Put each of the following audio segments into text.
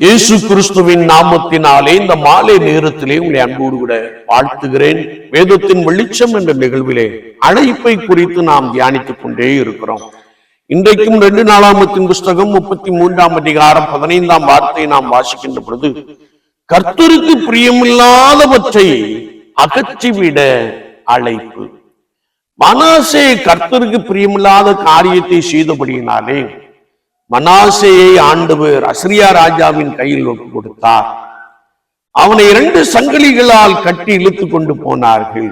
இயேசு கிறிஸ்துவின் நாமத்தினாலே இந்த மாலை நேரத்திலே உங்களை அன்போடு கூட வாழ்த்துகிறேன். வேதத்தின் வெளிச்சம் என்ற நிகழ்விலே அழைப்பை குறித்து நாம் தியானித்துக் கொண்டே இருக்கிறோம். இன்றைக்கும் 2 நாளாகமத்தின் புஸ்தகம் 33ஆம் அதிகாரம் 15ஆம் வார்த்தையை நாம் வாசிக்கின்ற பொழுது, கர்த்தருக்கு பிரியமில்லாதவற்றை அகற்றிவிட அழைப்பு. மனாசே கர்த்தருக்கு பிரியமில்லாத காரியத்தை செய்தபடியினாலே மனாசேயை ஆண்டவர் அசிரியா ராஜாவின் கையில் ஒப்பு கொடுத்தார். அவனை 2 சங்கிலிகளால் கட்டி இழுத்துக் கொண்டு போனார்கள்.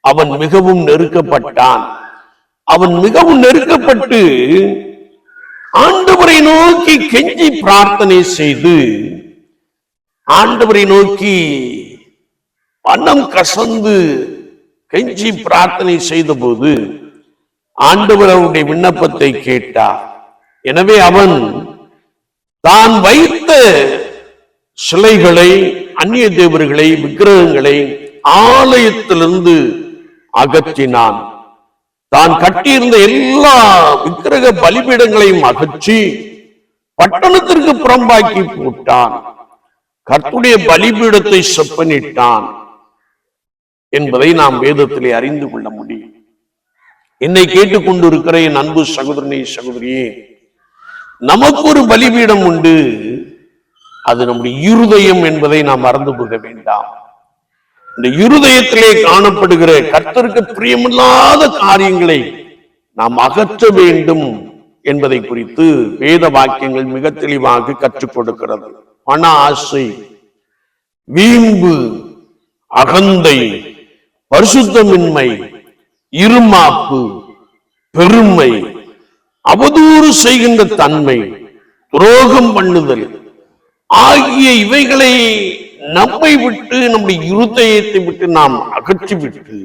அவன் மிகவும் நெருக்கப்பட்டான். அவன் மிகவும் நெருக்கப்பட்டு ஆண்டவரை நோக்கி கெஞ்சி பிரார்த்தனை செய்து ஆண்டவரை நோக்கி மனம் கசந்து கெஞ்சி பிரார்த்தனை செய்த போது ஆண்டவர் அவருடைய விண்ணப்பத்தை கேட்டார். எனவே அவன் தான் வைத்த சிலைகளை, அந்நிய தேவர்களை, விக்கிரகங்களை ஆலயத்திலிருந்து அகற்றினான். தான் கட்டியிருந்த எல்லா விக்கிரக பலிபீடங்களையும் அகற்றி பட்டணத்திற்கு புறம்பாக்கி போட்டான். கர்த்தருடைய பலிபீடத்தை செப்பனிட்டான் என்பதை நாம் வேதத்திலே அறிந்து கொள்ள முடியும். என்னை கேட்டுக்கொண்டிருக்கிற என் அன்பு சகோதரனே, சகோதரியே, நமக்கு ஒரு பலிபீடம் உண்டு. அது நம்முடைய இருதயம் என்பதை நாம் மறந்து போக வேண்டாம். இந்த இருதயத்திலே காணப்படுகிற கர்த்தருக்கு பிரியமில்லாத காரியங்களை நாம் அகற்ற வேண்டும் என்பதை குறித்து வேத வாக்கியங்கள் மிக தெளிவாக கற்றுக் கொடுக்கிறது. பண ஆசை, வீம்பு, அகந்தை, பரிசுத்தமின்மை, இருமாப்பு, பெருமை, அவதூறு செய்கின்ற தன்மை, துரோகம் பண்ணுதல் ஆகிய இவைகளை நம்மை விட்டு, நம்முடைய இருதயத்தை விட்டு நாம் அகற்றிவிட்டு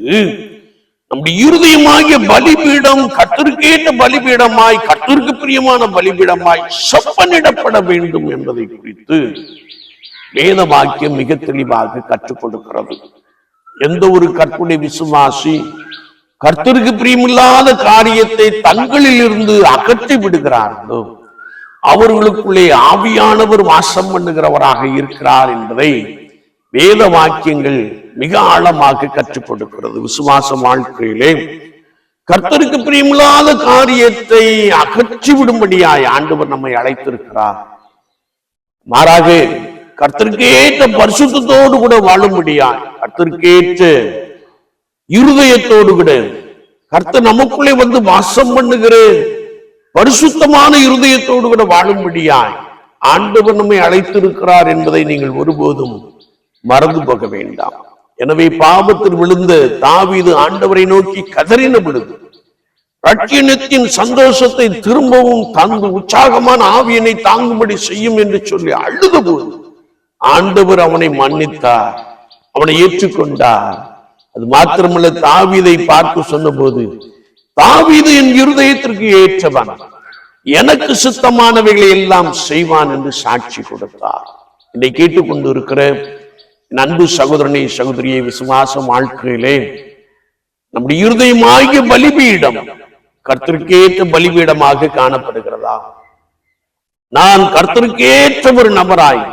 நம்முடைய இருதயமாகிய பலிபீடம் கர்த்தருக்கேற்ற பலிபீடமாய், கர்த்தருக்கு பிரியமான பலிபீடமாய் செப்பனிடப்பட வேண்டும் என்பதை குறித்து வேத வாக்கியம் மிக தெளிவாக கற்றுக் கொடுக்கிறது. எந்த ஒரு கர்த்தருடைய விசுவாசி கர்த்தருக்கு பிரியமில்லாத காரியத்தை தங்களில் இருந்து அகற்றி விடுகிறார்களோ அவர்களுக்குள்ளே ஆவியானவர் வாசம் பண்ணுகிறவராக இருக்கிறார் என்பதை வேத வாக்கியங்கள் மிக ஆழமாக கற்றுக் கொடுக்கிறது. விசுவாச வாழ்க்கையிலே கர்த்தருக்கு பிரியமில்லாத காரியத்தை அகற்றி விடும்படியாய் ஆண்டவர் நம்மை அழைத்திருக்கிறார். மாறாக கர்த்தருக்கேற்ற பரிசுத்தத்தோடு கூட வாழும்படியாய், கர்த்தருக்கேற்ற இருதயத்தோடு கூட கர்த்தர் நமக்குள்ளே வந்து வாசம் பண்ணுகிற பரிசுத்தமான இருதயத்தோடு கூட வாழும்படியாய் ஆண்டவர் நம்மை அழைத்திருக்கிறார் என்பதை நீங்கள் ஒருபோதும் மறந்து போக வேண்டாம். எனவே பாவத்தில் விழுந்த தாவீது ஆண்டவரை நோக்கி கதறின பொழுது ரட்சியத்தின் சந்தோஷத்தை திரும்பவும் தந்து உற்சாகமான ஆவியனை தாங்கும்படி செய்யும் என்று சொல்லி அழுத போது ஆண்டவர் அவனை மன்னித்தார், அவனை ஏற்றுக்கொண்டார். அது மாத்திரமல்ல, தாவீதை பார்த்து சொன்ன போது, தாவீது என் இருதயத்திற்கு ஏற்றவன், எனக்கு சுத்தமானவைகளை எல்லாம் செய்வான் என்று சாட்சி கொடுத்தார். இதை கேட்டுக்கொண்டு இருக்கிற அன்பு சகோதரனை, சகோதரியை, விசுவாச வாழ்க்கையிலே நம்முடைய இருதயமாகிய பலிபீடம் கர்த்தருக்கேற்ற பலிபீடமாக காணப்படுகிறதா? நான் கர்த்தருக்கேற்ற ஒரு நபராய்,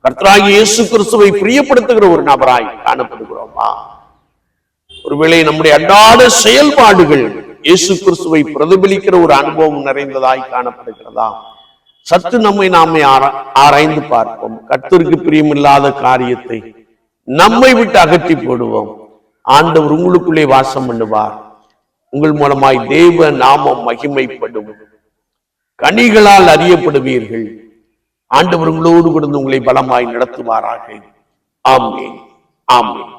கர்த்தராகிய இயேசு கிறிஸ்துவை பிரியப்படுத்துகிற ஒரு நபராய் காணப்படுகிறோமா? ஒருவேளை நம்முடைய அன்றாட செயல்பாடுகள் இயேசு கிறிஸ்துவை பிரதிபலிக்கிற ஒரு அனுபவம் நிறைந்ததாய் காணப்படுகிறதா? சற்று நாமே ஆராய்ந்து பார்ப்போம். கர்த்தருக்கு பிரியமில்லாத காரியத்தை நம்மை விட்டு அகற்றி போடுவோம். ஆண்டவர் உங்களுக்குள்ளே வாசம் பண்ணுவார். உங்கள் மூலமாய் தேவ நாமம் மகிமைப்படும். கனிகளால் அறியப்படுவீர்கள். ஆண்டவர் உங்களோடு கூட உங்களை பலமாய் நடத்துவாராக. ஆமென், ஆமென்.